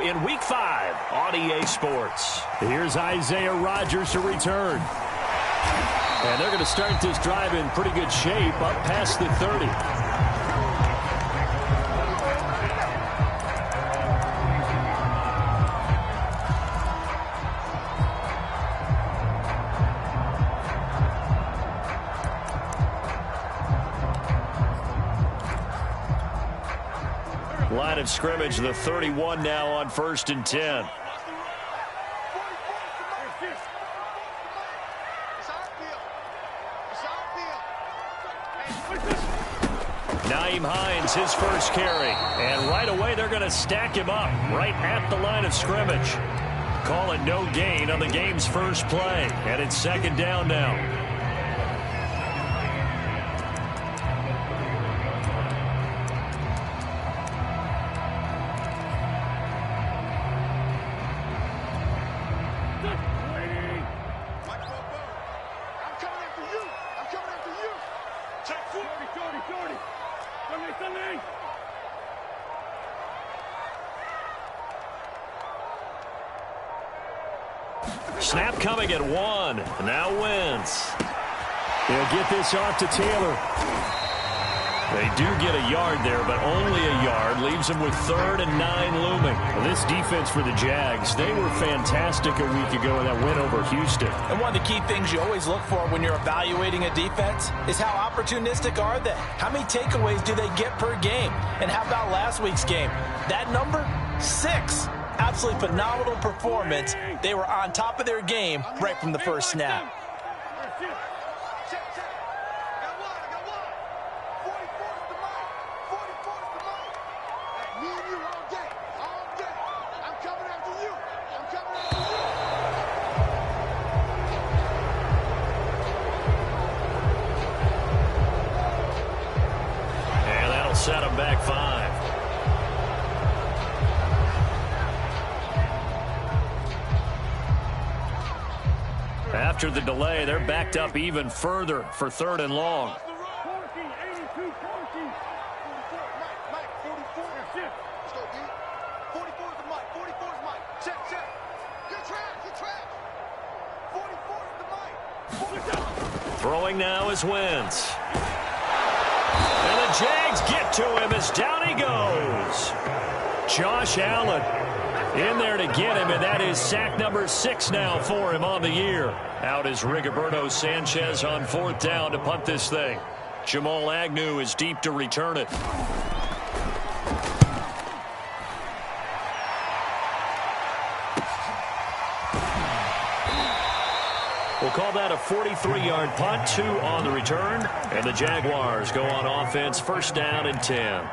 in Week 5 on EA Sports. Here's Isaiah Rodgers to return. And they're going to start this drive in pretty good shape up past the 30. Line of scrimmage, the 31 now on 1st and 10. Nyheim Hines, his first carry. And right away, they're going to stack him up right at the line of scrimmage. Call it no gain on the game's first play. And it's 2nd down now. Snap coming at 1. Now Wentz. They'll get this off to Taylor. They do get a yard there, but only a yard. Leaves them with 3rd and 9 looming. Well, this defense for the Jags, they were fantastic a week ago in that win over Houston. And one of the key things you always look for when you're evaluating a defense is how opportunistic are they? How many takeaways do they get per game? And how about last week's game? That number, 6. Absolutely phenomenal performance. They were on top of their game right from the first snap. And that'll set them back 5. After the delay, they're backed up even further for 3rd and long. Throwing now is Wentz. And the Jags get to him as down he goes. Josh Allen in there to get him, and that is sack number 6 now for him on the year. Out is Rigoberto Sanchez on 4th down to punt this thing. Jamal Agnew is deep to return it. We'll call that a 43-yard punt, 2 on the return. And the Jaguars go on offense, 1st down and 10.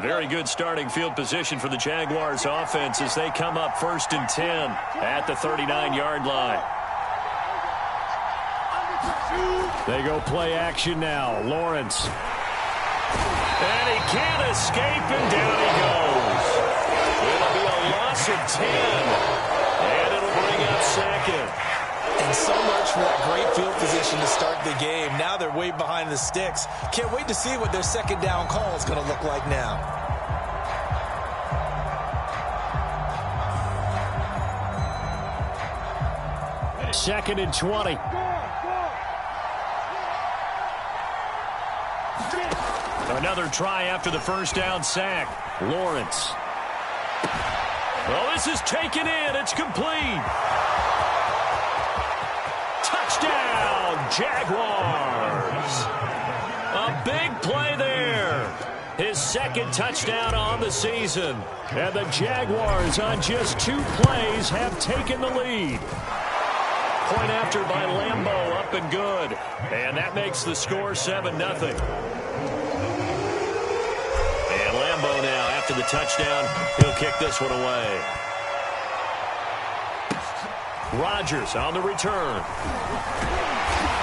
Very good starting field position for the Jaguars offense as they come up 1st and 10 at the 39-yard line. They go play action now. Lawrence. And he can't escape, and down he goes. It'll be a loss of 10, and it'll bring up 2nd. And so much for that great field position to start the game. Now they're way behind the sticks. Can't wait to see what their 2nd down call is going to look like now. Second and 20. Another try after the 1st down sack. Lawrence. Well, this is taken in. It's complete. Touchdown, Jaguars. A big play there. His 2nd touchdown on the season. And the Jaguars on just 2 plays have taken the lead. Point after by Lambeau, up and good. And that makes the score 7-0. And Lambeau now, after the touchdown, he'll kick this one away. Rodgers on the return.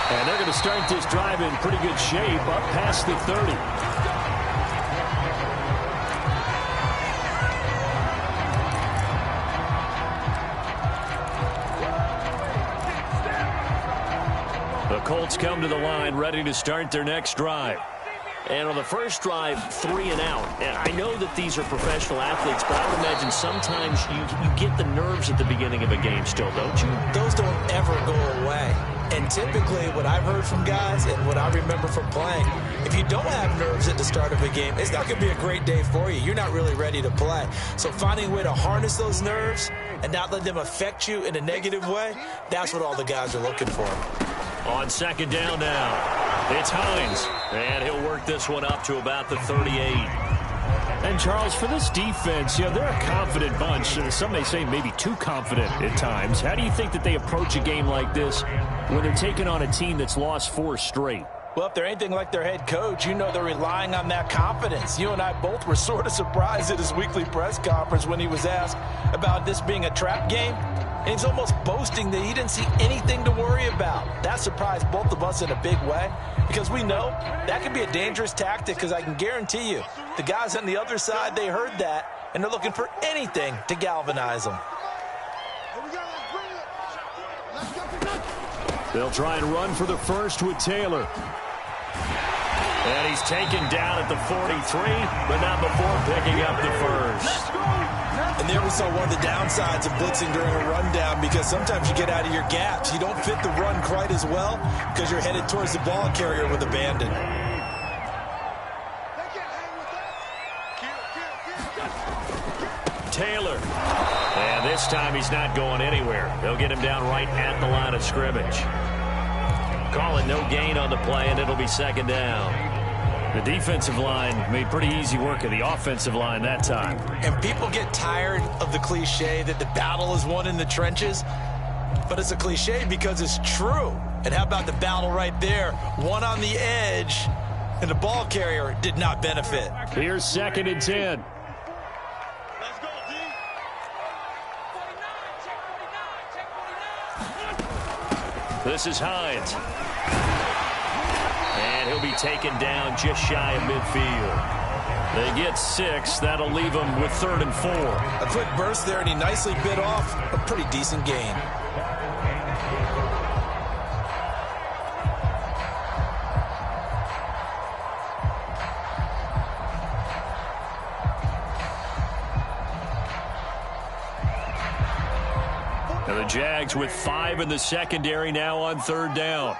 And they're going to start this drive in pretty good shape up past the 30. Colts come to the line, ready to start their next drive. And on the first drive, 3 and out. And I know that these are professional athletes, but I would imagine sometimes you get the nerves at the beginning of a game still, don't you? Those don't ever go away. And typically what I've heard from guys and what I remember from playing, if you don't have nerves at the start of a game, it's not going to be a great day for you. You're not really ready to play. So finding a way to harness those nerves and not let them affect you in a negative way, that's what all the guys are looking for. On second down now, it's Hines. And he'll work this one up to about the 38. And, Charles, for this defense, they're a confident bunch. Some may say maybe too confident at times. How do you think that they approach a game like this when they're taking on a team that's lost 4 straight? Well, if they're anything like their head coach, they're relying on that confidence. You and I both were sort of surprised at his weekly press conference when he was asked about this being a trap game. And he's almost boasting that he didn't see anything to worry about. That surprised both of us in a big way because we know that can be a dangerous tactic because I can guarantee you the guys on the other side, they heard that, and they're looking for anything to galvanize them. They'll try and run for the first with Taylor. And he's taken down at the 43, but not before picking up the first. And there we saw one of the downsides of blitzing during a rundown because sometimes you get out of your gaps. You don't fit the run quite as well because you're headed towards the ball carrier with abandon. Taylor. And this time he's not going anywhere. They'll get him down right at the line of scrimmage. Calling no gain on the play, and it'll be second down. The defensive line made pretty easy work of the offensive line that time. And people get tired of the cliche that the battle is won in the trenches. But it's a cliche because it's true. And how about the battle right there? One on the edge, and the ball carrier did not benefit. Here's second and 10. Let's go, D. 49, check 49. This is Hines. And he'll be taken down just shy of midfield. They get 6. That'll leave them with 3rd and 4. A quick burst there, and he nicely bit off a pretty decent gain. Now the Jags with 5 in the secondary now on 3rd down.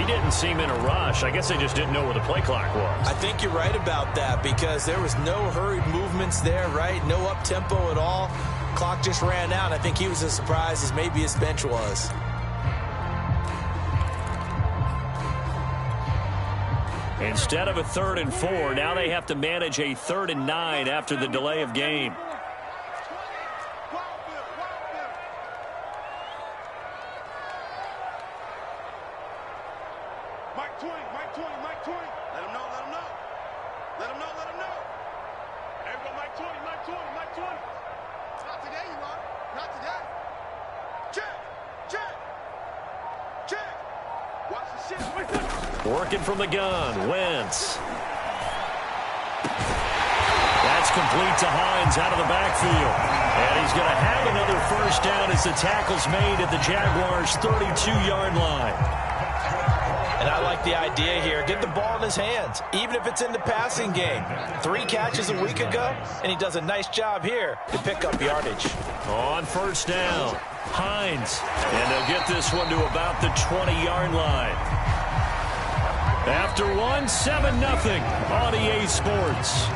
Didn't seem in a rush. I guess they just didn't know where the play clock was. I think you're right about that because there was no hurried movements there, right? No up-tempo at all. Clock just ran out. I think he was as surprised as maybe his bench was. Instead of a 3rd and 4, now they have to manage a 3rd and 9 after the delay of game. Working from the gun, Wentz. That's complete to Hines out of the backfield. And he's going to have another first down as the tackle's made at the Jaguars' 32-yard line. And I like the idea here. Get the ball in his hands, even if it's in the passing game. 3 catches a week ago, and he does a nice job here to pick up yardage. On first down, Hines. And they'll get this one to about the 20-yard line. After 7-0 on EA Sports.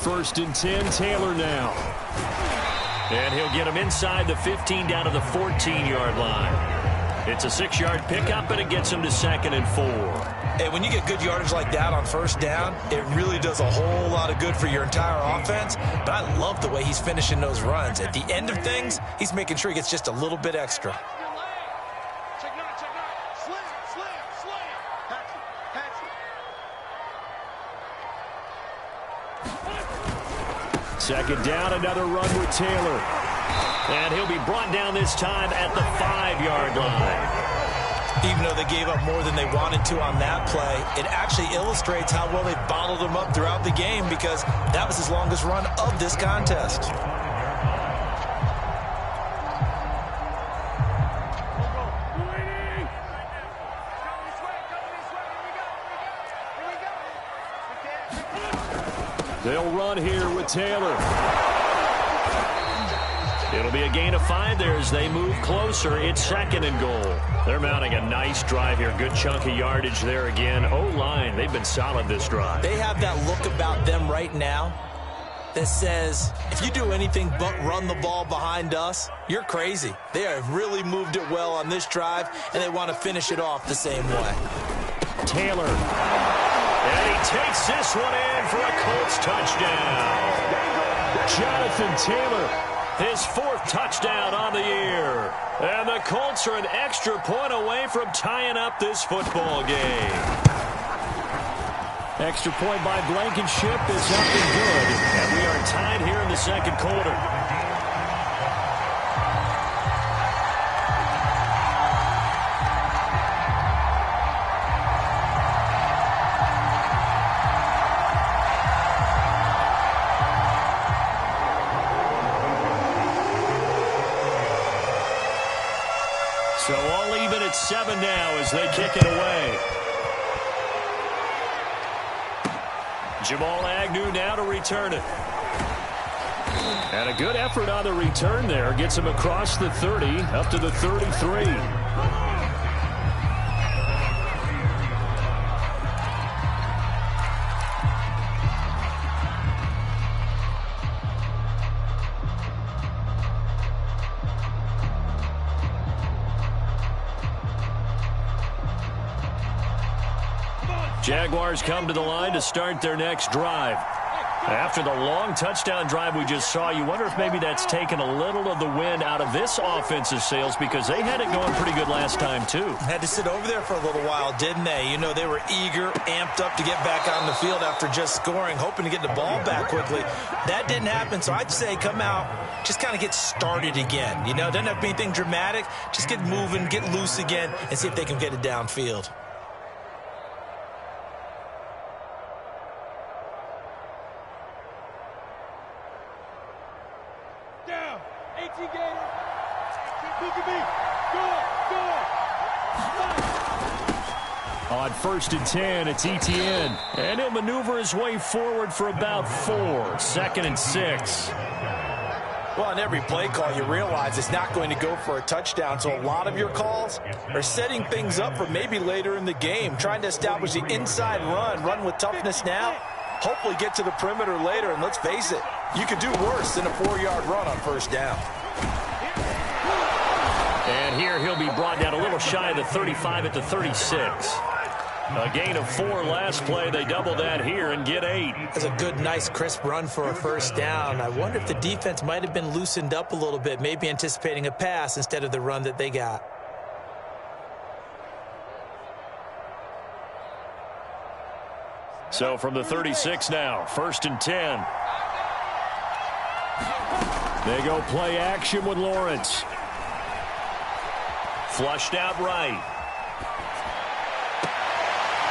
First and 10, Taylor now. And he'll get him inside the 15 down to the 14-yard line. It's a 6-yard pickup, and it gets him to 2nd and 4. Hey, when you get good yardage like that on first down, it really does a whole lot of good for your entire offense. But I love the way he's finishing those runs. At the end of things, he's making sure he gets just a little bit extra. Second down, another run with Taylor. And he'll be brought down this time at the 5-yard line. Even though they gave up more than they wanted to on that play, it actually illustrates how well they bottled him up throughout the game because that was his longest run of this contest. They'll run here with Taylor. It'll be a gain of 5 there as they move closer. It's 2nd and goal. They're mounting a nice drive here. Good chunk of yardage there again. O-line, they've been solid this drive. They have that look about them right now that says, if you do anything but run the ball behind us, you're crazy. They have really moved it well on this drive, and they want to finish it off the same way. Taylor. And he takes this one in for a Colts touchdown. Jonathan Taylor, his 4th touchdown on the year. And the Colts are an extra point away from tying up this football game. Extra point by Blankenship is up and good. And we are tied here in the 2nd quarter. So all even at 7 now as they kick it away. Jamal Agnew now to return it. And a good effort on the return there. Gets him across the 30, up to the 33. Jaguars come to the line to start their next drive. After the long touchdown drive we just saw, you wonder if maybe that's taken a little of the wind out of this offensive sails because they had it going pretty good last time too. Had to sit over there for a little while, didn't they? You know, they were eager, amped up to get back on the field after just scoring, hoping to get the ball back quickly. That didn't happen, so I'd say come out, just kind of get started again. You know, doesn't have to be anything dramatic. Just get moving, get loose again, and see if they can get it downfield. On 1st and 10, it's Etienne. And he'll maneuver his way forward for about 4. 2nd and 6. Well, on every play call, you realize it's not going to go for a touchdown. So a lot of your calls are setting things up for maybe later in the game, trying to establish the inside run with toughness now, hopefully get to the perimeter later. And let's face it, you could do worse than a 4-yard run on 1st down. And here he'll be brought down a little shy of the 35 at the 36. A gain of 4 last play. They double that here and get 8. That's a good, nice, crisp run for a 1st down. I wonder if the defense might have been loosened up a little bit, maybe anticipating a pass instead of the run that they got. So from the 36 now, 1st and 10. They go play action with Lawrence. Flushed out right.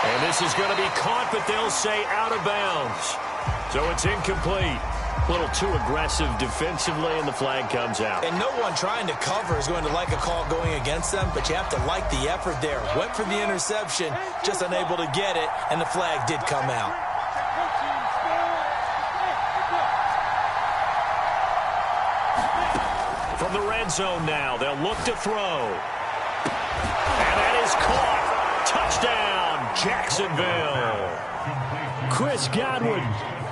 And this is going to be caught, but they'll say out of bounds. So it's incomplete. A little too aggressive defensively, and the flag comes out. And no one trying to cover is going to like a call going against them, but you have to like the effort there. Went for the interception, just unable to get it, and the flag did come out. From the red zone now, they'll look to throw. And that is caught. Touchdown, Jacksonville. Chris Godwin,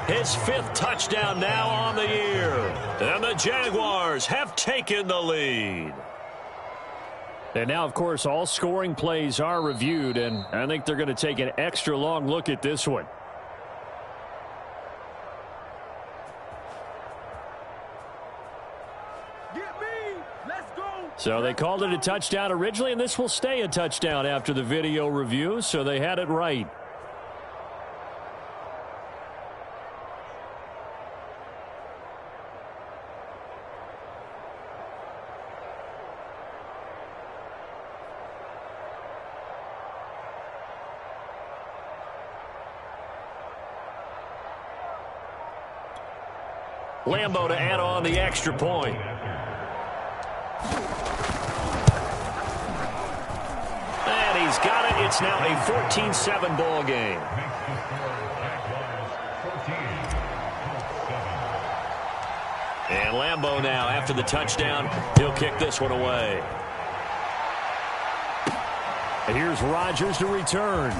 his 5th touchdown now on the year. And the Jaguars have taken the lead. And now, of course, all scoring plays are reviewed, and I think they're going to take an extra long look at this one. So they called it a touchdown originally, and this will stay a touchdown after the video review, so they had it right. Lambo to add on the extra point. And he's got it. It's now a 14-7 ball game. And Lambo now, after the touchdown, he'll kick this one away. And here's Rodgers to return.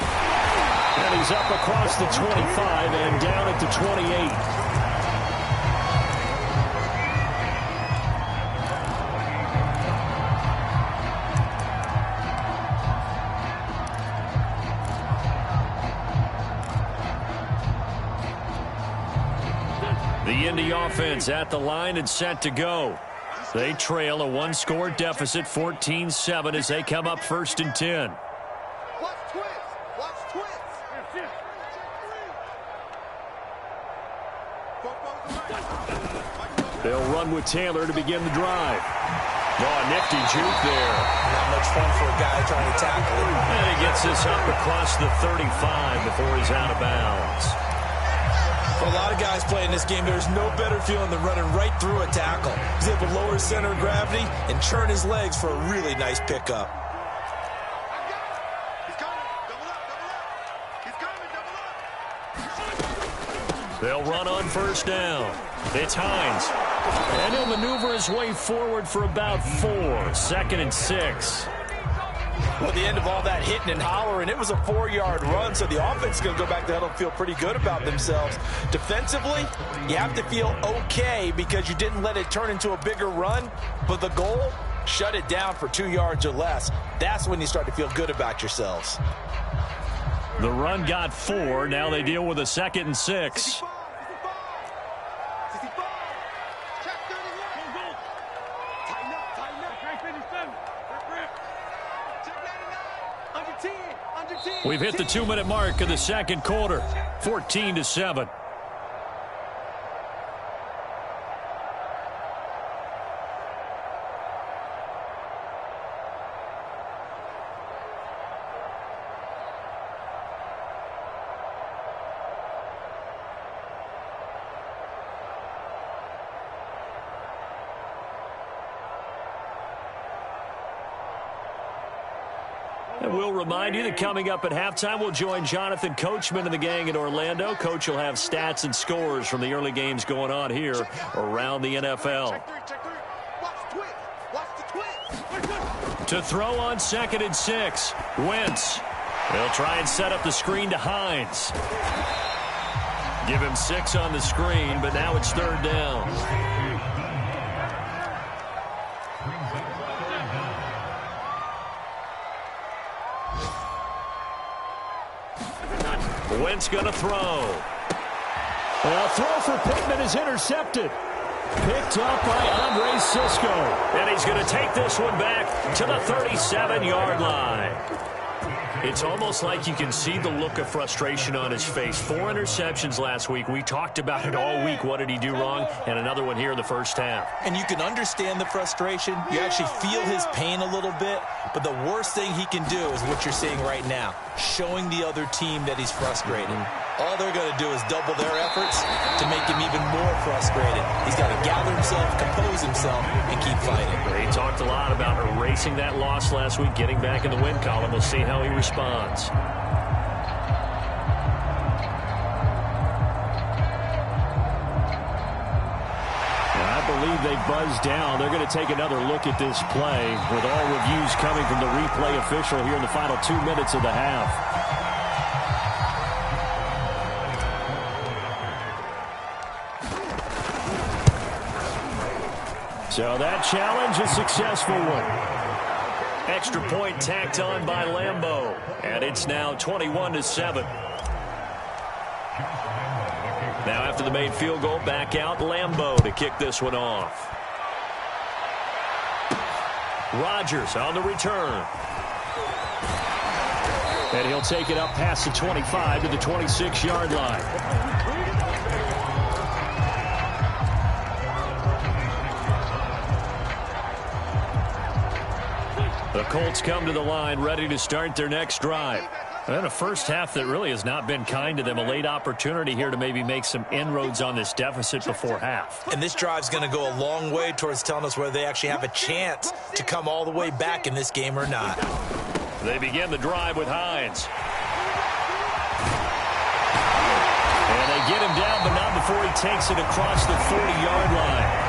And he's up across the 25 and down at the 28. The Indy offense at the line and set to go. They trail a one-score deficit, 14-7, as they come up 1st and 10. They'll run with Taylor to begin the drive. Oh, a nifty juke there. Not much fun for a guy trying to tackle it. And he gets this up across the 35 before he's out of bounds. For a lot of guys playing this game, there's no better feeling than running right through a tackle. He's able to lower his center of gravity and churn his legs for a really nice pickup. They'll run on 1st down. It's Hines. And he'll maneuver his way forward for about 4. 2nd and 6. Well, at the end of all that hitting and hollering, it was a 4-yard run, so the offense is going to go back to huddle and feel pretty good about themselves. Defensively, you have to feel okay because you didn't let it turn into a bigger run, but the goal, shut it down for 2 yards or less. That's when you start to feel good about yourselves. The run got 4. Now they deal with a 2nd and 6. We've hit the 2-minute mark of the 2nd quarter, 14-7. And we'll remind you that coming up at halftime, we'll join Jonathan Coachman and the gang in Orlando. Coach will have stats and scores from the early games going on here around the NFL. To throw on 2nd and 6, Wentz. They'll try and set up the screen to Hines. Give him 6 on the screen, but now it's 3rd down. Wentz going to throw. A throw for Pittman is intercepted. Picked up by Andre Sisco. And he's going to take this one back to the 37-yard line. It's almost like you can see the look of frustration on his face. 4 interceptions last week. We talked about it all week. What did he do wrong? And another one here in the first half. And you can understand the frustration. You actually feel his pain a little bit. But the worst thing he can do is what you're seeing right now, showing the other team that he's frustrated. All they're going to do is double their efforts to make him even more frustrated. He's got to gather himself, compose himself, and keep fighting. He talked a lot about erasing that loss last week, getting back in the win column. We'll see how he responds. I believe they buzzed down. They're going to take another look at this play with all reviews coming from the replay official here in the final 2 minutes of the half. So that challenge, a successful one. Extra point tacked on by Lambeau. And it's now 21-7. Now after the made field goal, back out Lambeau to kick this one off. Rodgers on the return. And he'll take it up past the 25 to the 26-yard line. The Colts come to the line ready to start their next drive. And a first half that really has not been kind to them. A late opportunity here to maybe make some inroads on this deficit before half. And this drive's going to go a long way towards telling us whether they actually have a chance to come all the way back in this game or not. They begin the drive with Hines. And they get him down, but not before he takes it across the 40-yard line.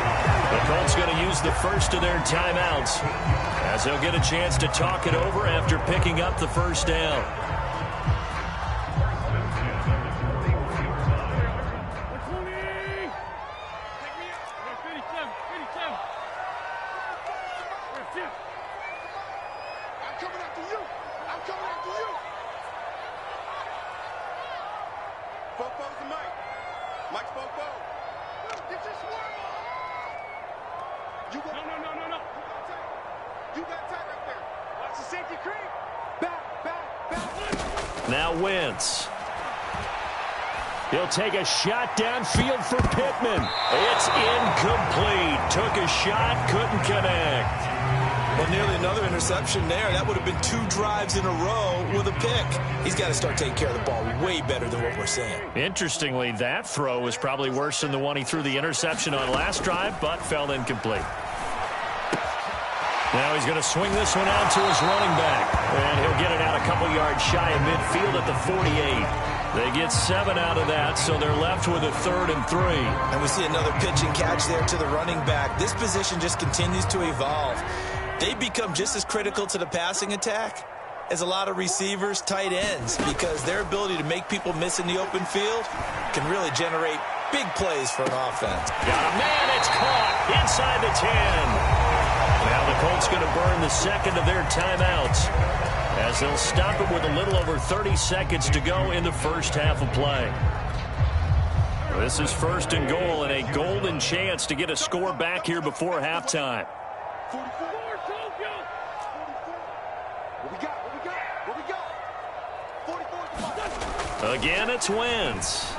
The Colts going to use the first of their timeouts as they'll get a chance to talk it over after picking up the first down. Now Wentz. He'll take a shot downfield for Pittman. It's incomplete. Took a shot, couldn't connect. Well, nearly another interception there. That would have been 2 drives in a row with a pick. He's got to start taking care of the ball way better than what we're seeing. Interestingly, that throw was probably worse than the one he threw the interception on last drive, but fell incomplete. Now he's going to swing this one out to his running back. And he'll get it out a couple yards shy of midfield at the 48. They get 7 out of that, so they're left with a 3rd and 3. And we see another pitch and catch there to the running back. This position just continues to evolve. They become just as critical to the passing attack as a lot of receivers, tight ends, because their ability to make people miss in the open field can really generate big plays for an offense. Got a man, it's caught inside the 10. Now the Colts going to burn the second of their timeouts as they'll stop it with a little over 30 seconds to go in the first half of play. This is 1st and goal and a golden chance to get a score back here before halftime. Again, it's Wentz.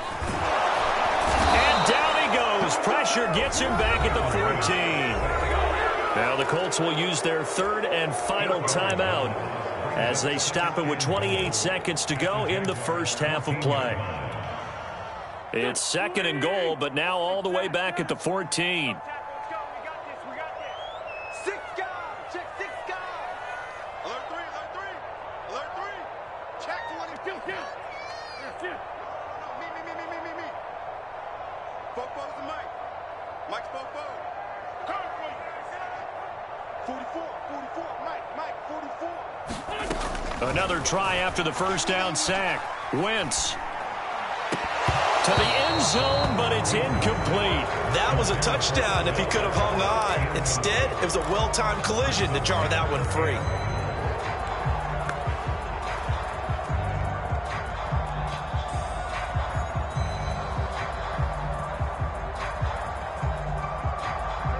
And down he goes. Pressure gets him back at the 14. Now the Colts will use their 3rd and final timeout as they stop it with 28 seconds to go in the first half of play. It's 2nd and goal, but now all the way back at the 14. Another try after the first down sack. Wentz to the end zone, but it's incomplete. That was a touchdown if he could have hung on. Instead, it was a well-timed collision to jar that one free.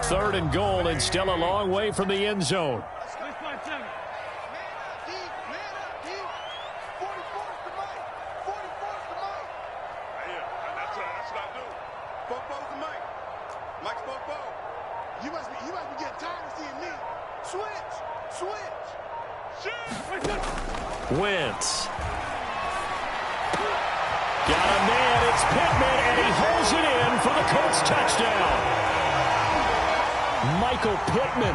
Third and goal, and still a long way from the end zone. Wentz. Got a man, it's Pittman, and he holds it in for the Colts touchdown. Michael Pittman.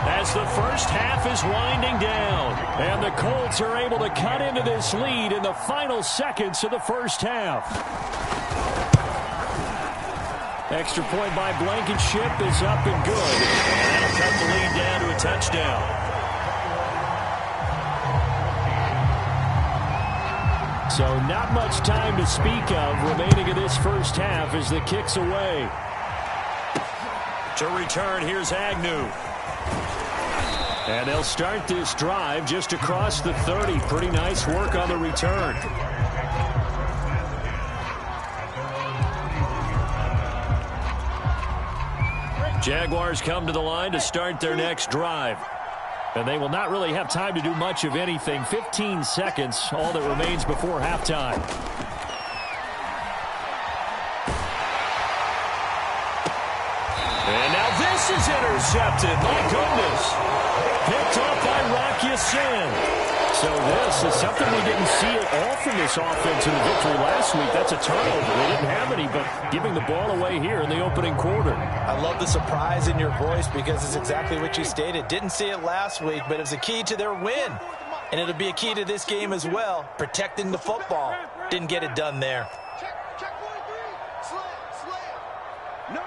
As the first half is winding down. And the Colts are able to cut into this lead in the final seconds of the first half. Extra point by Blankenship is up and good. And that'll cut the lead down to a touchdown. So not much time to speak of remaining in this first half as the kick's away. To return, here's Agnew. And they'll start this drive just across the 30. Pretty nice work on the return. Jaguars come to the line to start their next drive. And they will not really have time to do much of anything. 15 seconds, all that remains before halftime. And now this is intercepted. My goodness. Picked off by Rock Ya-Sin. So this is something we didn't see at all from this offense in the victory last week. That's a turnover. They didn't have any, but giving the ball away here in the opening quarter. I love the surprise in your voice because it's exactly what you stated. Didn't see it last week, but it was a key to their win. And it'll be a key to this game as well, protecting the football. Didn't get it done there. Check 1, 3. Slam. No.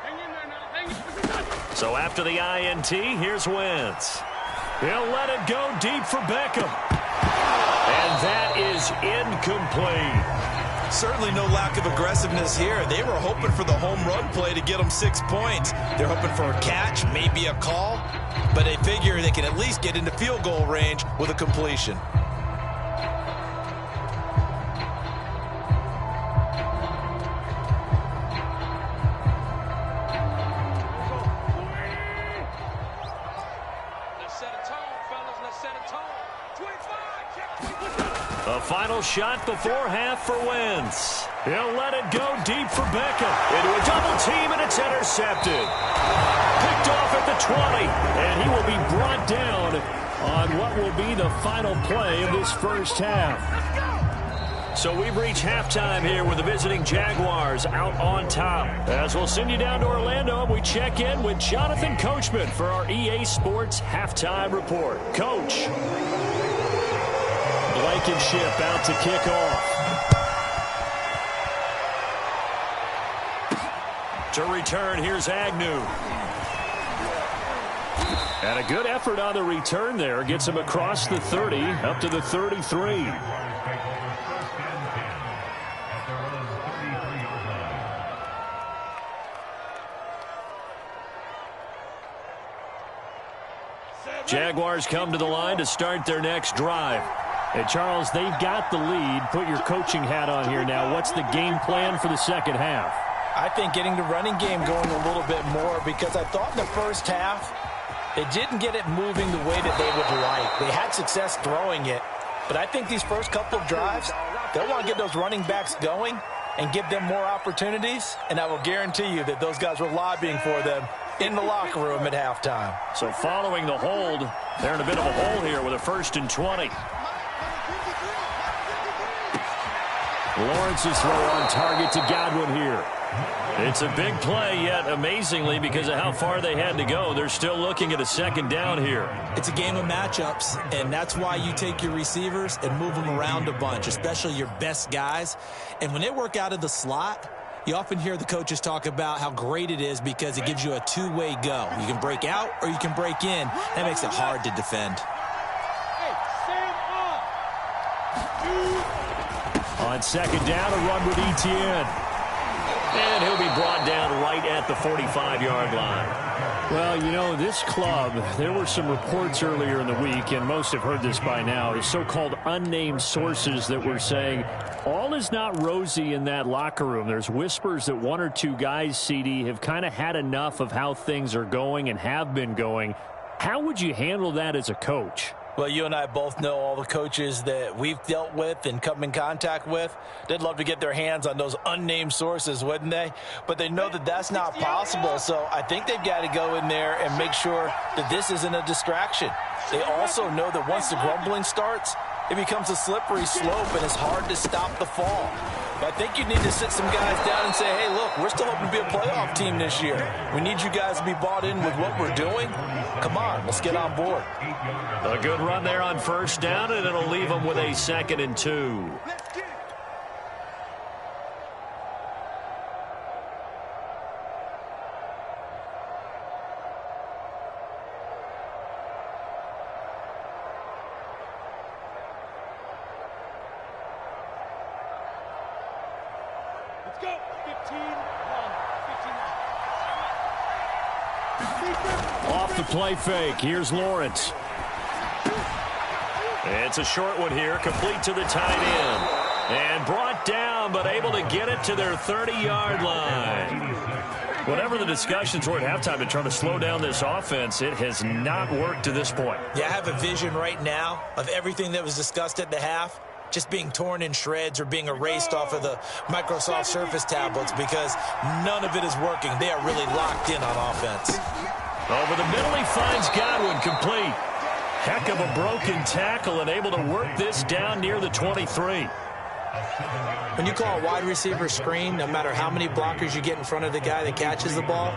Hang in there now. Hang in. So after the INT, here's Wentz. He'll let it go deep for Beckham. And that is incomplete. Certainly no lack of aggressiveness here. They were hoping for the home run play to get them 6 points. They're hoping for a catch, maybe a call, but they figure they can at least get into field goal range with a completion. A final shot before half for Wentz. He'll let it go deep for Beckham. Into a double team, and it's intercepted. Picked off at the 20, and he will be brought down on what will be the final play of this first half. So we've reached halftime here with the visiting Jaguars out on top. As we'll send you down to Orlando, and we check in with Jonathan Coachman for our EA Sports Halftime Report. Coach. Blankenship out to kick off. To return, here's Agnew. And a good effort on the return there. Gets him across the 30, up to the 33. Jaguars come to the line to start their next drive. And, Charles, they've got the lead. Put your coaching hat on here now. What's the game plan for the second half? I think getting the running game going a little bit more because I thought in the first half they didn't get it moving the way that they would like. They had success throwing it, but I think these first couple of drives, they'll want to get those running backs going and give them more opportunities, and I will guarantee you that those guys were lobbying for them in the locker room at halftime. So following the hold, they're in a bit of a hole here with a 1st and 20. Lawrence's throw on target to Godwin here. It's a big play, yet amazingly, because of how far they had to go, they're still looking at a 2nd down here. It's a game of matchups, and that's why you take your receivers and move them around a bunch, especially your best guys. And when they work out of the slot, you often hear the coaches talk about how great it is because it gives you a two-way go. You can break out or you can break in. That makes it hard to defend. On 2nd down, a run with Etienne. And he'll be brought down right at the 45-yard line. Well, you know, this club, there were some reports earlier in the week, and most have heard this by now, the so-called unnamed sources that were saying all is not rosy in that locker room. There's whispers that 1 or 2 guys, CD, have kind of had enough of how things are going and have been going. How would you handle that as a coach? Well, you and I both know all the coaches that we've dealt with and come in contact with. They'd love to get their hands on those unnamed sources, wouldn't they? But they know that that's not possible, so I think they've got to go in there and make sure that this isn't a distraction. They also know that once the grumbling starts, it becomes a slippery slope, and it's hard to stop the fall. But I think you need to sit some guys down and say, hey, look, we're still hoping to be a playoff team this year. We need you guys to be bought in with what we're doing. Come on, let's get on board. A good run there on 1st down, and it'll leave them with a 2nd and 2. Let's go. 15-1. Off the play fake, here's Lawrence. It's a short one here, complete to the tight end. And brought down, but able to get it to their 30-yard line. Whatever the discussions were at halftime to try to slow down this offense, it has not worked to this point. Yeah, I have a vision right now of everything that was discussed at the half just being torn in shreds or being erased off of the Microsoft Surface tablets because none of it is working. They are really locked in on offense. Over the middle, he finds Godwin, complete. Heck of a broken tackle and able to work this down near the 23. When you call a wide receiver screen, no matter how many blockers you get in front of the guy that catches the ball,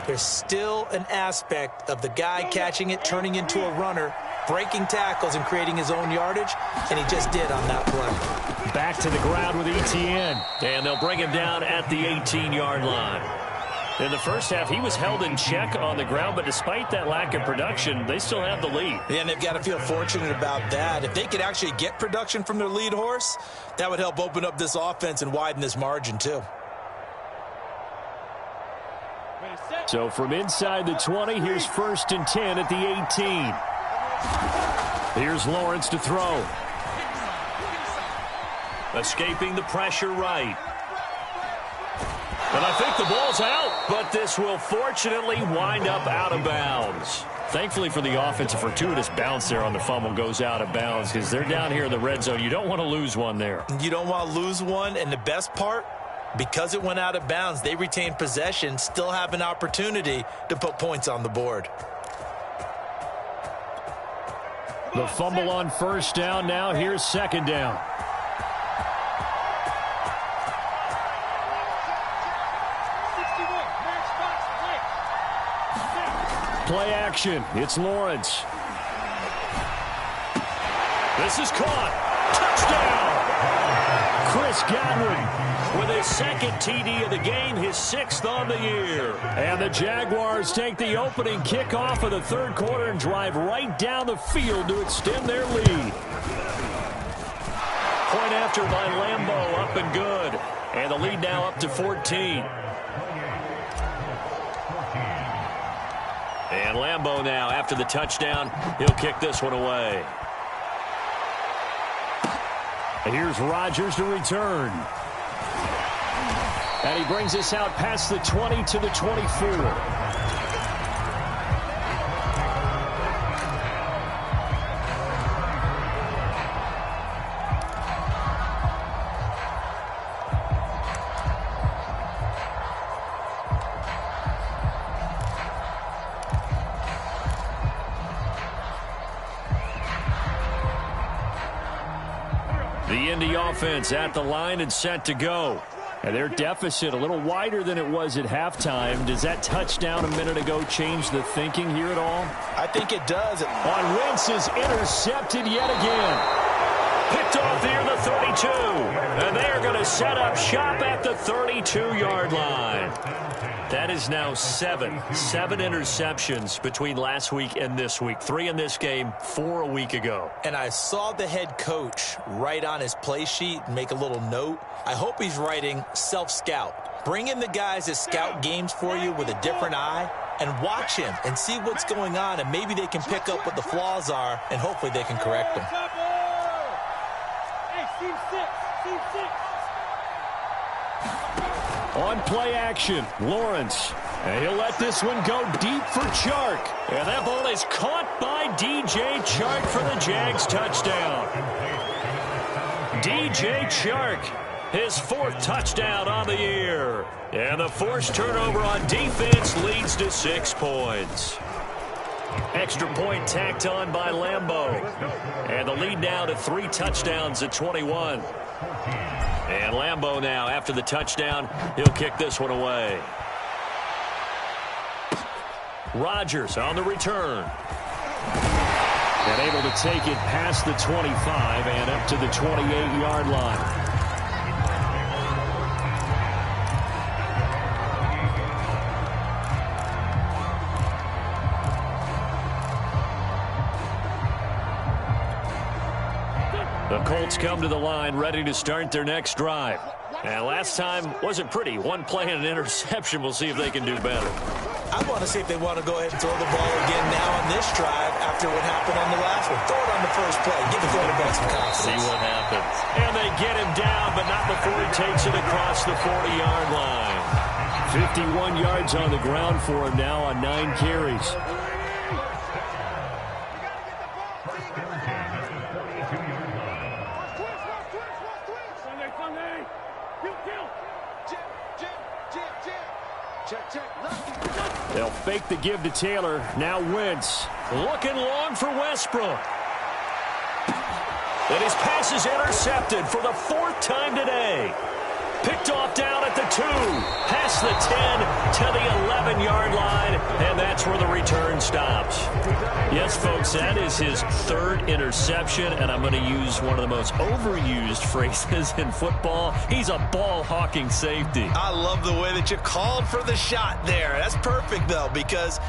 there's still an aspect of the guy catching it, turning into a runner, breaking tackles and creating his own yardage, and he just did on that play. Back to the ground with ETN. And they'll bring him down at the 18-yard line. In the first half, he was held in check on the ground, but despite that lack of production, they still have the lead. Yeah, and they've got to feel fortunate about that. If they could actually get production from their lead horse, that would help open up this offense and widen this margin too. So from inside the 20, here's 1st and 10 at the 18. Here's Lawrence to throw. Escaping the pressure right. And I think the ball's out, but this will fortunately wind up out of bounds. Thankfully for the offense, a fortuitous bounce there on the fumble goes out of bounds because they're down here in the red zone. You don't want to lose one there. You don't want to lose one, and the best part, because it went out of bounds, they retain possession, still have an opportunity to put points on the board. The fumble on 1st down. Now here's 2nd down. Play action. It's Lawrence. This is caught. Touchdown! Chris Godwin with his 2nd TD of the game, his 6th on the year. And the Jaguars take the opening kickoff of the 3rd quarter and drive right down the field to extend their lead. Point after by Lambeau, up and good. And the lead now up to 14. And Lambeau now, after the touchdown, he'll kick this one away. Here's Rodgers to return. And he brings us out past the 20 to the 24. The Indy offense at the line and set to go. And their deficit a little wider than it was at halftime. Does that touchdown a minute ago change the thinking here at all? I think it does. On Wentz is intercepted yet again. Picked off near the 32. And they are going to set up shop at the 32-yard line. That is now 7 interceptions between last week and this week. 3 in this game, 4 a week ago. And I saw the head coach write on his play sheet and make a little note. I hope he's writing self-scout. Bring in the guys that scout games for you with a different eye and watch him and see what's going on, and maybe they can pick up what the flaws are, and hopefully they can correct them. Hey, team 6. On play action, Lawrence. And he'll let this one go deep for Chark. And that ball is caught by DJ Chark for the Jags touchdown. DJ Chark, his 4th touchdown on the year. And the forced turnover on defense leads to 6 points. Extra point tacked on by Lambeau. And the lead now to 3 touchdowns at 21. And Lambeau now, after the touchdown, he'll kick this one away. Rodgers on the return. And able to take it past the 25 and up to the 28-yard line. The Colts come to the line ready to start their next drive. And last time wasn't pretty. 1 play and an interception. We'll see if they can do better. I want to see if they want to go ahead and throw the ball again now on this drive after what happened on the last one. Throw it on the first play. Give the quarterback some confidence. See what happens. And they get him down, but not before he takes it across the 40-yard line. 51 yards on the ground for him now on 9 carries. They'll fake the give to Taylor. Now Wentz. Looking long for Westbrook. And his pass is intercepted for the 4th time today. Picked off down at the 2. Past the 10 to the 11-yard line. And that's where the return stops. Yes, folks, that is his 3rd interception. And I'm going to use one of the most overused phrases in football. He's a ball-hawking safety. I love the way that you called for the shot there. That's perfect, though, because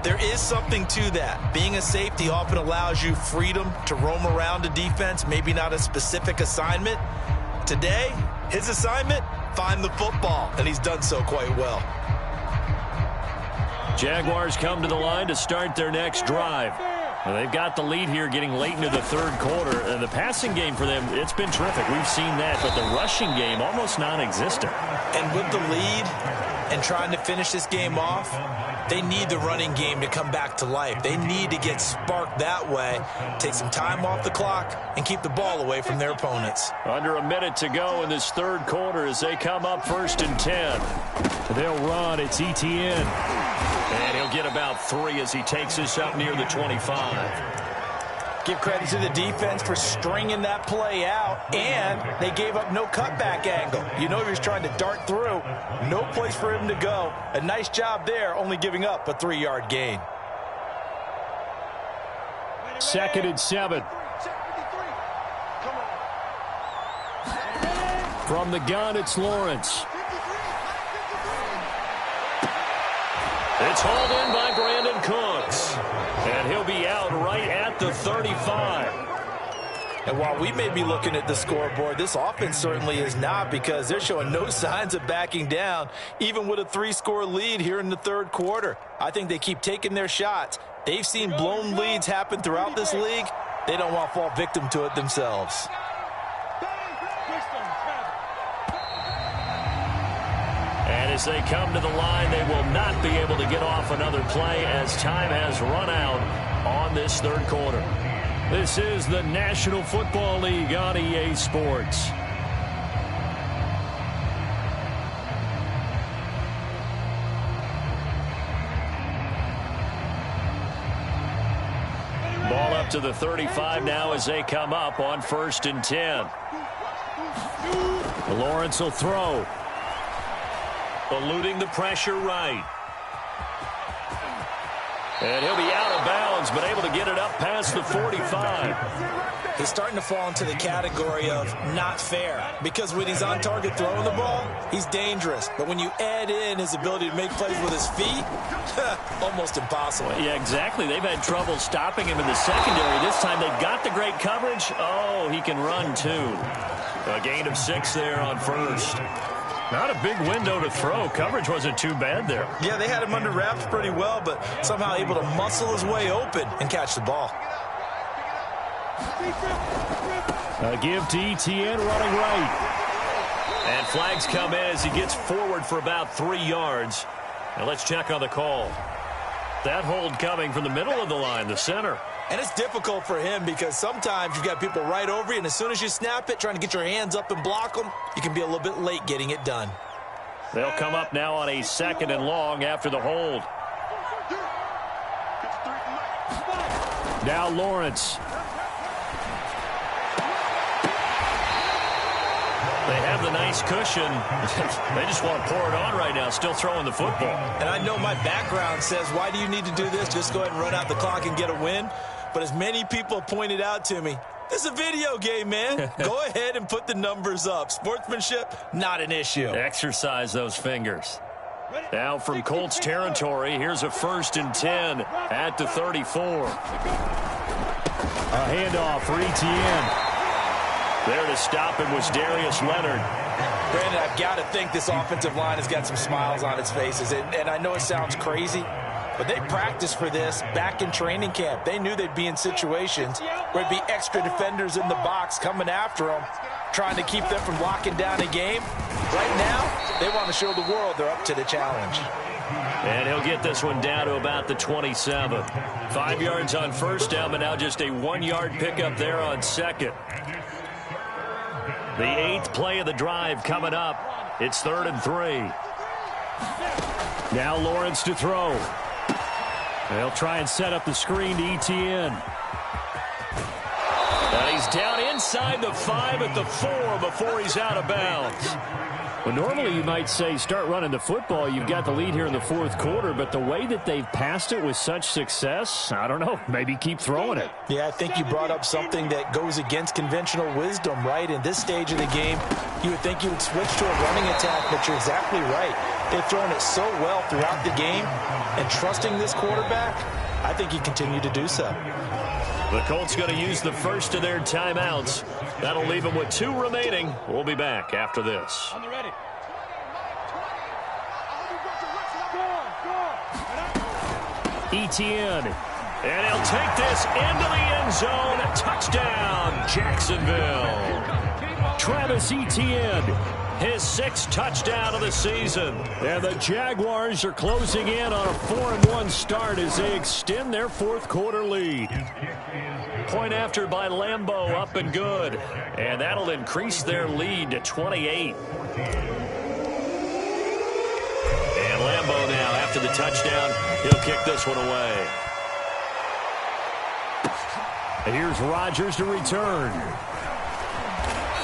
there is something to that. Being a safety often allows you freedom to roam around a defense, maybe not a specific assignment. Today, his assignment, find the football, and he's done so quite well. Jaguars come to the line to start their next drive. Well, they've got the lead here getting late into the 3rd quarter. And the passing game for them, it's been terrific. We've seen that, but the rushing game almost non-existent. And with the lead and trying to finish this game off, they need the running game to come back to life. They need to get sparked that way, take some time off the clock, and keep the ball away from their opponents. Under a minute to go in this 3rd quarter as they come up 1st and 10. They'll run. It's Etienne. And he'll get about 3 as he takes this up near the 25. Give credit to the defense for stringing that play out, and they gave up no cutback angle. You know he was trying to dart through. No place for him to go. A nice job there, only giving up a 3-yard gain. 2nd and 7. From the gun, it's Lawrence. It's hauled in by Brandon Cooks. And he'll be out right at the 35. And while we may be looking at the scoreboard, this offense certainly is not, because they're showing no signs of backing down, even with a 3-score lead here in the 3rd quarter. I think they keep taking their shots. They've seen blown leads happen throughout this league. They don't want to fall victim to it themselves. And as they come to the line, they will not be able to get off another play as time has run out on this 3rd quarter. This is the National Football League on EA Sports. Ball up to the 35 now as they come up on 1st and 10. Lawrence will throw. Eluding the pressure right. And he'll be out of bounds, but able to get it up past the 45. He's starting to fall into the category of not fair, because when he's on target throwing the ball, he's dangerous. But when you add in his ability to make plays with his feet, almost impossible. Yeah, exactly. They've had trouble stopping him in the secondary. This time they've got the great coverage. Oh, he can run too. A gain of 6 there on 1st. Not a big window to throw. Coverage wasn't too bad there. Yeah, they had him under wraps pretty well, but somehow able to muscle his way open and catch the ball. A give to Etienne running right. And flags come in as he gets forward for about 3 yards. Now let's check on the call. That hold coming from the middle of the line, the center. And it's difficult for him because sometimes you've got people right over you, and as soon as you snap it, trying to get your hands up and block them, you can be a little bit late getting it done. They'll come up now on a 2nd and long after the hold. Now Lawrence. They have the nice cushion. They just want to pour it on right now, still throwing the football. And I know my background says, why do you need to do this? Just go ahead and run out the clock and get a win. But as many people have pointed out to me, this is a video game, man. Go ahead and put the numbers up. Sportsmanship, not an issue. Exercise those fingers. Now from Colts territory, here's a 1st and 10 at the 34. A handoff for Etienne. There to stop him was Darius Leonard. Brandon, I've got to think this offensive line has got some smiles on its faces. And I know it sounds crazy, but they practiced for this back in training camp. They knew they'd be in situations where there'd be extra defenders in the box coming after them, trying to keep them from locking down a game. Right now, they want to show the world they're up to the challenge. And he'll get this one down to about the 27. 5 yards on first down, but now just a 1-yard pickup there on second. The 8th play of the drive coming up. It's 3rd and 3. Now Lawrence to throw. They'll try and set up the screen to Etienne. And he's down inside the 5 at the 4 before he's out of bounds. Well, normally you might say start running the football. You've got the lead here in the 4th quarter, but the way that they've passed it with such success, I don't know, maybe keep throwing it. Yeah, I think you brought up something that goes against conventional wisdom, right? In this stage of the game, you would think you would switch to a running attack, but you're exactly right. They've thrown it so well throughout the game, and trusting this quarterback, I think you continue to do so. The Colts going to use the first of their timeouts. That'll leave them with 2 remaining. We'll be back after this. On the ready. Etienne. And he'll take this into the end zone. Touchdown, Jacksonville. Travis Etienne. His 6th touchdown of the season. And the Jaguars are closing in on a 4-1 start as they extend their 4th quarter lead. Point after by Lambeau, up and good. And that'll increase their lead to 28. And Lambeau now, after the touchdown, he'll kick this one away. Here's Rodgers to return.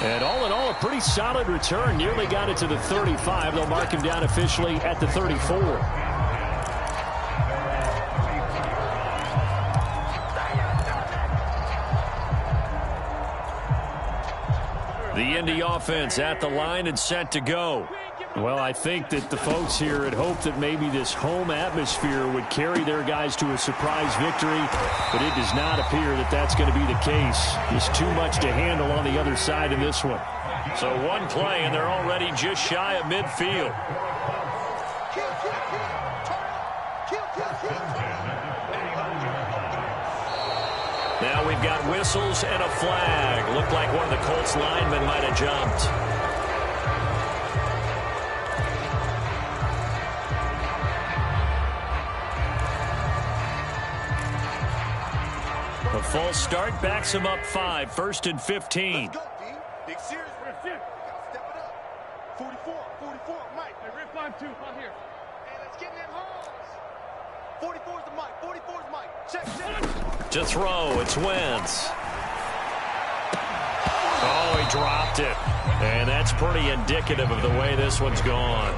And all in all, a pretty solid return. Nearly got it to the 35. They'll mark him down officially at the 34. The Indy offense at the line and set to go. Well, I think that the folks here had hoped that maybe this home atmosphere would carry their guys to a surprise victory, but it does not appear that that's going to be the case. There's too much to handle on the other side in this one. So 1 play, and they're already just shy of midfield. Now we've got whistles and a flag. Looked like one of the Colts linemen might have jumped. A false start backs him up 5. 1st and 15. Let's go, D. Big series. Step it up. 44, Mike. Hey, rip 5-2 on here. Hey, let's get in that holes. 44's the Mike. 44's Mike. Check. To throw, it's Wentz. Oh, he dropped it. And that's pretty indicative of the way this one's gone.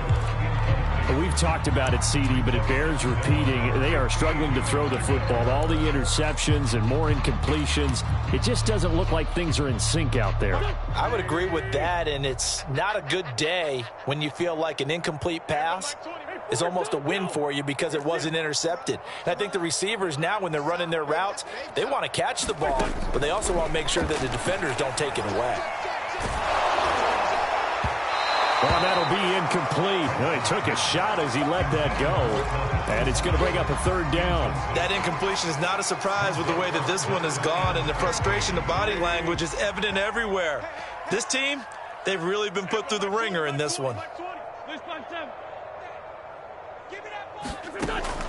We've talked about it, CD, but it bears repeating. They are struggling to throw the football. All the interceptions and more incompletions. It just doesn't look like things are in sync out there. I would agree with that, and it's not a good day when you feel like an incomplete pass is almost a win for you because it wasn't intercepted. And I think the receivers now, when they're running their routes, they want to catch the ball, but they also want to make sure that the defenders don't take it away. Well, that'll be incomplete. Well, he took a shot as he let that go, and it's going to bring up a 3rd down. That incompletion is not a surprise with the way that this one has gone, and the frustration, the body language is evident everywhere. This team, they've really been put through the ringer in this one.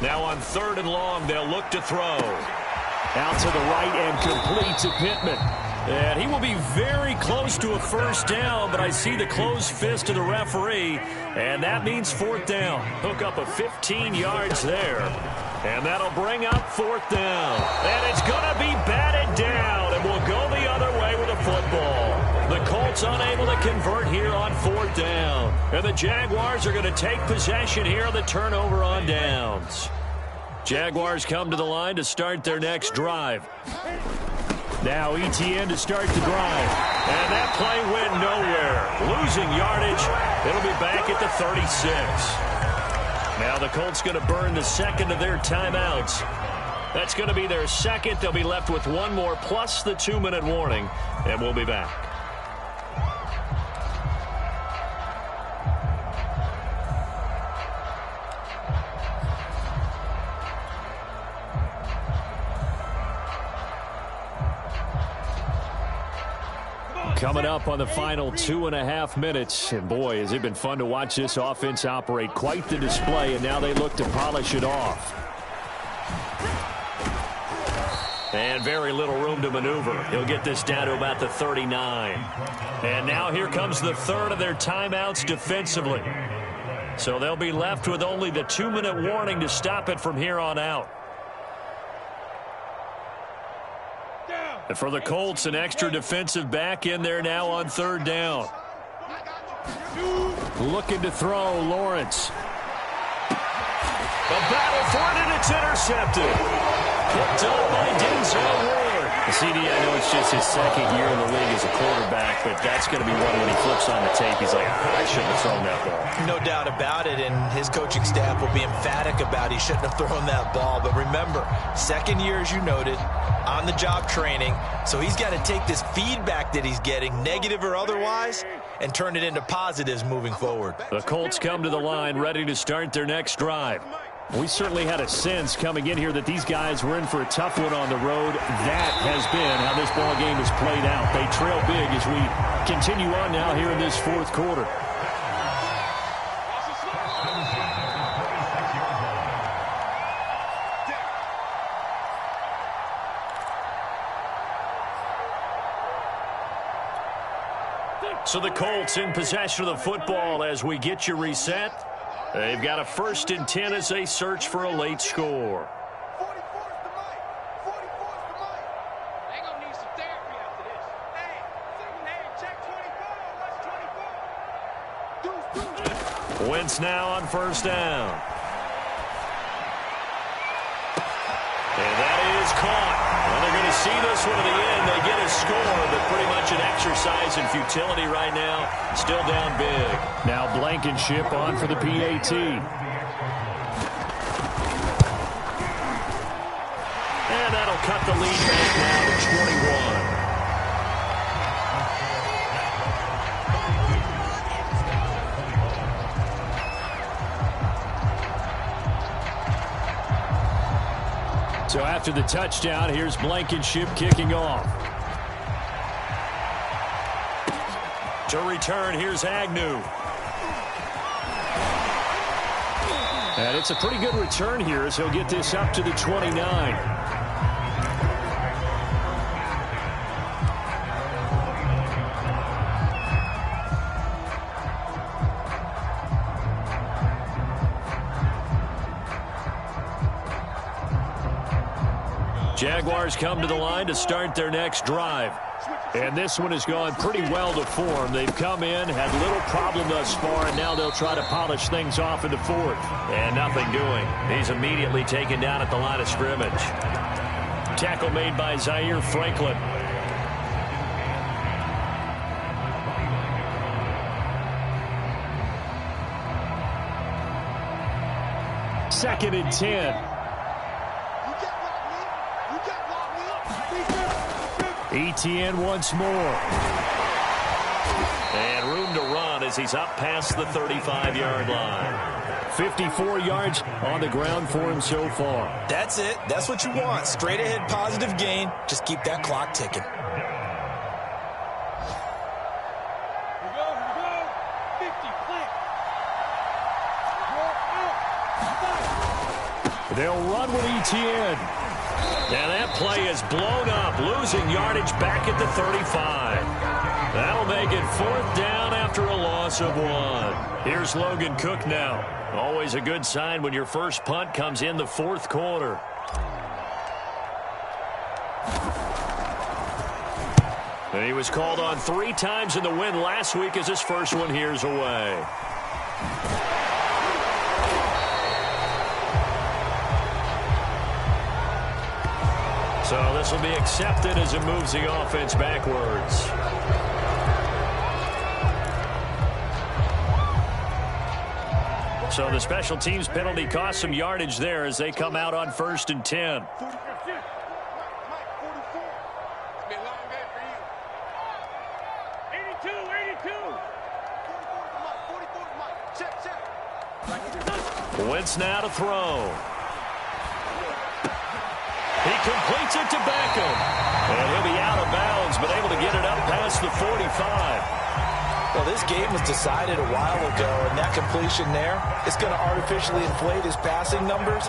Now on 3rd and long, they'll look to throw. Out to the right and complete to Pittman. And he will be very close to a 1st down, but I see the closed fist of the referee, and that means 4th down. Hook up a 15 yards there, and that'll bring up 4th down. And it's going to be batted down, and we'll go the other way with the football. The Colts unable to convert here on 4th down, and the Jaguars are going to take possession here on the turnover on downs. Jaguars come to the line to start their next drive. Now Etienne to start the drive. And that play went nowhere. Losing yardage. It'll be back at the 36. Now the Colts going to burn the 2nd of their timeouts. That's going to be their 2nd. They'll be left with 1 more plus the 2-minute warning. And we'll be back. Coming up on the final 2.5 minutes. And boy, has it been fun to watch this offense operate. Quite the display, and now they look to polish it off. And very little room to maneuver. He'll get this down to about the 39. And now here comes the third of their timeouts defensively. So they'll be left with only the 2-minute warning to stop it from here on out. And for the Colts, an extra defensive back in there now on third down. Looking to throw, Lawrence. The battle for it, and it's intercepted. Picked up by Denzel Ward. CD, I know it's just his second year in the league as a quarterback, but that's going to be one when he flips on the tape. He's like, I shouldn't have thrown that ball. No doubt about it, and his coaching staff will be emphatic about he shouldn't have thrown that ball. But remember, second year, as you noted, on-the-job training, so he's got to take this feedback that he's getting, negative or otherwise, and turn it into positives moving forward. The Colts come to the line ready to start their next drive. We certainly had a sense coming in here that these guys were in for a tough one on the road. That has been how this ball game has played out. They trail big as we continue on now here in this fourth quarter. So the Colts in possession of the football as we get you reset. They've got a 1st and 10 as they search for a late score. 44's the mic. 44's the mic. They gonna need some therapy after this. Hey, check 24. What's 24? Wentz now on first down. And that is caught. Well, they're going to see this one to the end. They get a score, but pretty much an exercise in futility right now. Still down big. Now Blankenship on for the PAT. And that'll cut the lead back now to 21. So after the touchdown, here's Blankenship kicking off. To return, here's Agnew. And it's a pretty good return here as he'll get this up to the 29. Jaguars come to the line to start their next drive. And this one has gone pretty well to form. They've come in, had little problem thus far, and now they'll try to polish things off in the fourth. And nothing doing. He's immediately taken down at the line of scrimmage. Tackle made by Zaire Franklin. Second and 10. Etienne once more. And room to run as he's up past the 35-yard line. 54 yards on the ground for him so far. That's it. That's what you want. Straight ahead positive gain. Just keep that clock ticking. Here we go. 50, flick. They'll run with Etienne. And that play is blown up, losing yardage back at the 35. That'll make it 4th down after a loss of 1. Here's Logan Cook now. Always a good sign when your first punt comes in the 4th quarter. And he was called on 3 times in the win last week as his first one here's away. So this will be accepted as it moves the offense backwards. So the special teams penalty cost some yardage there as they come out on 1st and 10. 44. It's been a long day for you. 82. 44's Mike. Check. Wentz now to throw. He completes it to Beckham. And he'll be out of bounds been able to get it up past the 45. Well, this game was decided a while ago, and that completion there is going to artificially inflate his passing numbers.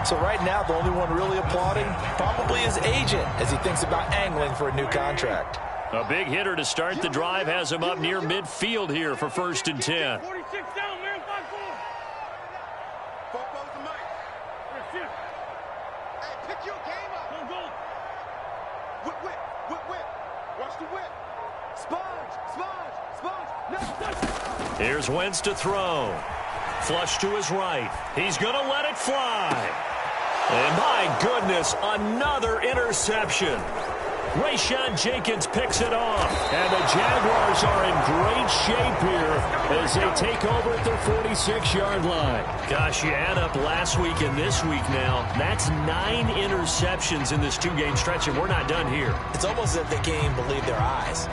So right now, the only one really applauding probably his agent as he thinks about angling for a new contract. A big hitter to start the drive has him up near midfield here for 1st and 10. 46 down, man, 5-4. Four goes to Mike. Hey, pick your game up. Go, go. Whip, whip, whip, whip. Watch the whip. Sponge, sponge, sponge. Next. Here's Wentz to throw. Flush to his right. He's going to let it fly. And my goodness, another interception. Rayshon Jenkins picks it off. And the Jaguars are in great shape here as they take over at their 46-yard line. Gosh, you add up last week and this week now. That's 9 interceptions in this 2-game stretch, and we're not done here. It's almost as if they can't even believe their eyes.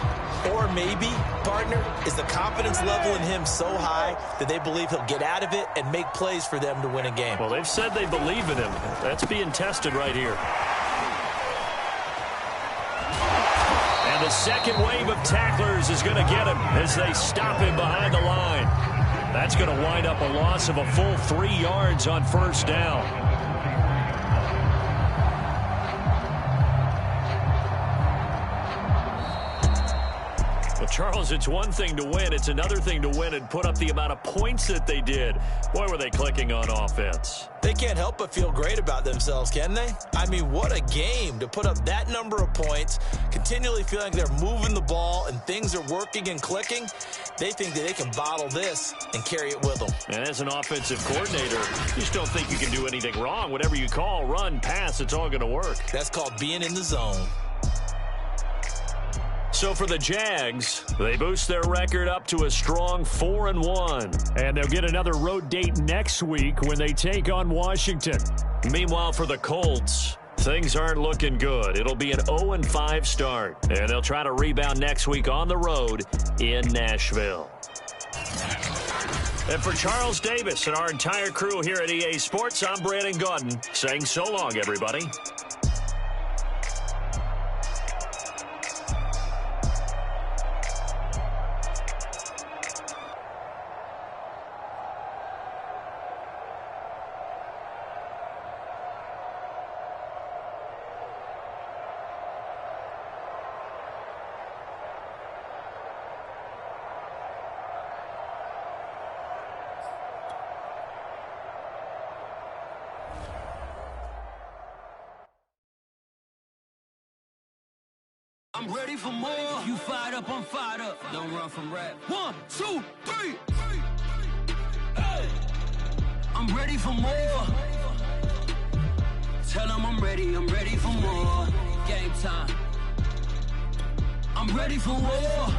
Or maybe, partner, is the confidence level in him so high that they believe he'll get out of it and make plays for them to win a game. Well, they've said they believe in him. That's being tested right here. And the second wave of tacklers is going to get him as they stop him behind the line. That's going to wind up a loss of a full 3 yards on 1st down. Charles, it's one thing to win. It's another thing to win and put up the amount of points that they did. Boy, were they clicking on offense. They can't help but feel great about themselves, can they? I mean, what a game to put up that number of points, continually feeling they're moving the ball and things are working and clicking. They think that they can bottle this and carry it with them. And as an offensive coordinator, you just don't think you can do anything wrong. Whatever you call, run, pass, it's all going to work. That's called being in the zone. So for the Jags, they boost their record up to a strong 4-1. And they'll get another road date next week when they take on Washington. Meanwhile, for the Colts, things aren't looking good. It'll be an 0-5 start, and they'll try to rebound next week on the road in Nashville. And for Charles Davis and our entire crew here at EA Sports, I'm Brandon Gaudin saying so long, everybody. I'm ready for more. You fired up, I'm fired up. Don't run from rap. 1, 2, 3. Hey. I'm ready for more. Tell them I'm ready for more. Game time. I'm ready for war.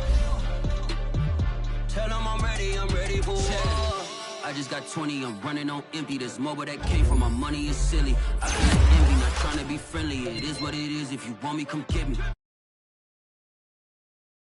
Tell them I'm ready for war. I just got 20, I'm running on empty. This mobile that came from my money is silly. I feel like envy, not trying to be friendly. It is what it is. If you want me, come get me.